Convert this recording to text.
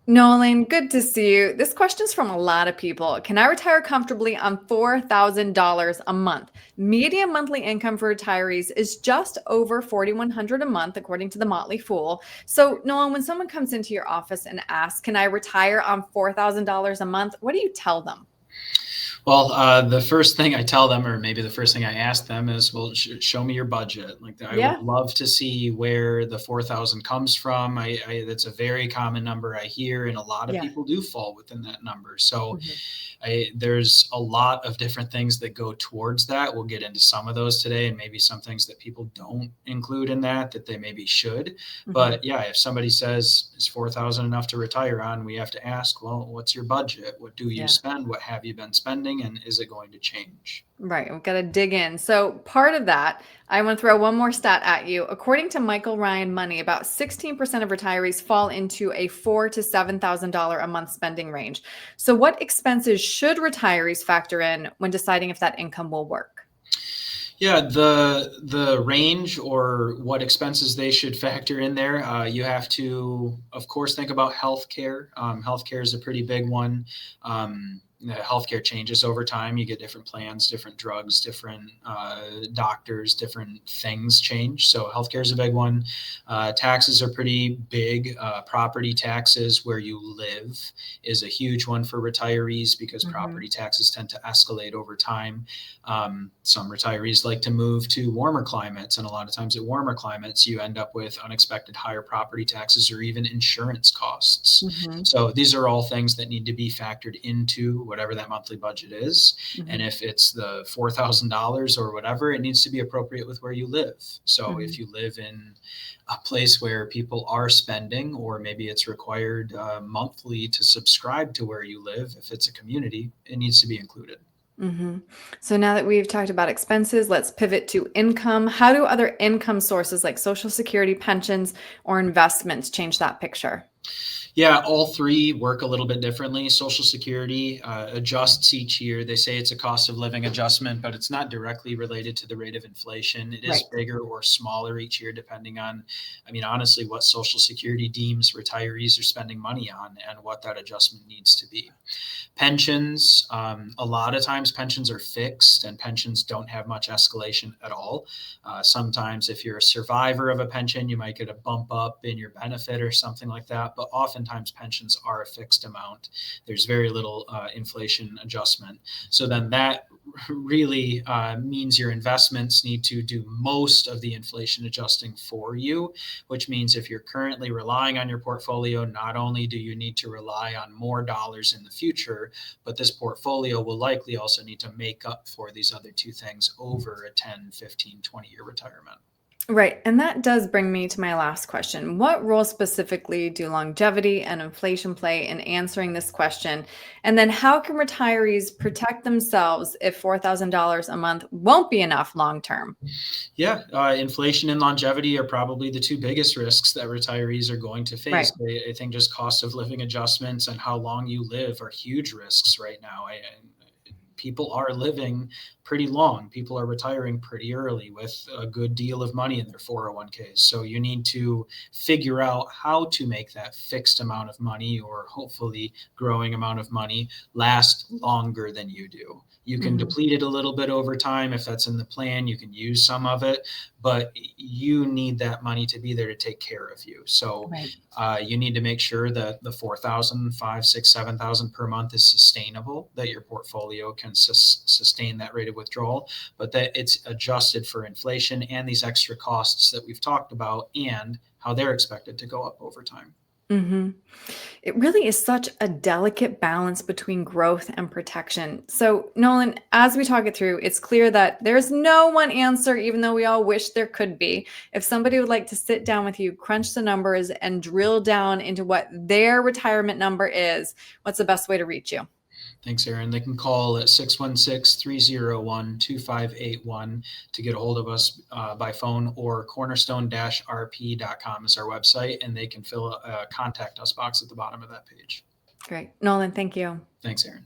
Nolan, good to see you. This question is from a lot of people. Can I retire comfortably on $4,000 a month? Median monthly income for retirees is just over $4,100 a month, according to the Motley Fool. So, Nolan, when someone comes into your office and asks, "Can I retire on $4,000 a month?" what do you tell them? Well, the first thing I tell them, or maybe the first thing I ask them is, well, show me your budget. Like, I would Yeah. love to see where the 4,000 comes from. That's a very common number I hear, and a lot of Yeah. people do fall within that number. So Mhm. there's a lot of different things that go towards that. We'll get into some of those today, and maybe some things that people don't include in that they maybe should. Mhm. But yeah, if somebody says, is 4,000 enough to retire on, we have to ask, well, what's your budget? What do you Yeah. spend? What have you been spending? And is it going to change? Right. We've got to dig in. So, part of that, I want to throw one more stat at you. According to Michael Ryan Money, about 16% of retirees fall into a $4,000 to $7,000 a month spending range. So, what expenses should retirees factor in when deciding if that income will work? Yeah, the range or what expenses they should factor in there. You have to, of course, think about healthcare. Healthcare is a pretty big one. The healthcare changes over time. You get different plans, different drugs, different doctors, different things change. So healthcare is a big one. Taxes are pretty big. Property taxes, where you live, is a huge one for retirees because Hmm. property taxes tend to escalate over time. Some retirees like to move to warmer climates, and a lot of times at warmer climates, you end up with unexpected higher property taxes or even insurance costs. Hmm. So these are all things that need to be factored into whatever that monthly budget is. And Hmm. if it's the $4,000 or whatever, it needs to be appropriate with where you live. So Hmm. if you live in a place where people are spending, or maybe it's required monthly to subscribe to where you live, if it's a community, it needs to be included. Hmm. So, now that we've talked about expenses, let's pivot to income. How do other income sources like Social Security, pensions, or investments change that picture? Yeah, all three work a little bit differently. Social Security adjusts each year. They say it's a cost of living adjustment, but it's not directly related to the rate of inflation. It is Right. bigger or smaller each year, depending on, I mean, honestly, what Social Security deems retirees are spending money on and what that adjustment needs to be. Pensions, a lot of times pensions are fixed and pensions don't have much escalation at all. Sometimes, if you're a survivor of a pension, you might get a bump up in your benefit or something like that. But oftentimes, pensions are a fixed amount. There's very little inflation adjustment. So then that really means your investments need to do most of the inflation adjusting for you, which means if you're currently relying on your portfolio, not only do you need to rely on more dollars in the future, but this portfolio will likely also need to make up for these other two things over a 10, 15, 20-year retirement. Right. And that does bring me to my last question. What role specifically do longevity and inflation play in answering this question? And then how can retirees protect themselves if $4,000 a month won't be enough long term? Yeah, inflation and longevity are probably the two biggest risks that retirees are going to Right. face. I think just cost of living adjustments and how long you live are huge risks right now. People are living pretty long. People are retiring pretty early with a good deal of money in their 401ks. So you need to figure out how to make that fixed amount of money, or hopefully growing amount of money, last longer than you do. You can Hmm. deplete it a little bit over time. If that's in the plan, you can use some of it, but you need that money to be there to take care of you. So Right. you need to make sure that the 4,000, 5, 6, 7,000 per month is sustainable, that your portfolio can sustain that rate of withdrawal, but that it's adjusted for inflation and these extra costs that we've talked about and how they're expected to go up over time. Hmm. It really is such a delicate balance between growth and protection. So, Nolan, as we talk it through, it's clear that there's no one answer, even though we all wish there could be. If somebody would like to sit down with you, crunch the numbers, and drill down into what their retirement number is, what's the best way to reach you? Thanks, Erin. They can call at 616-301-2581 to get a hold of us by phone, or cornerstone-rp.com is our website, and they can fill a contact us box at the bottom of that page. Great. Nolan, thank you. Thanks, Erin.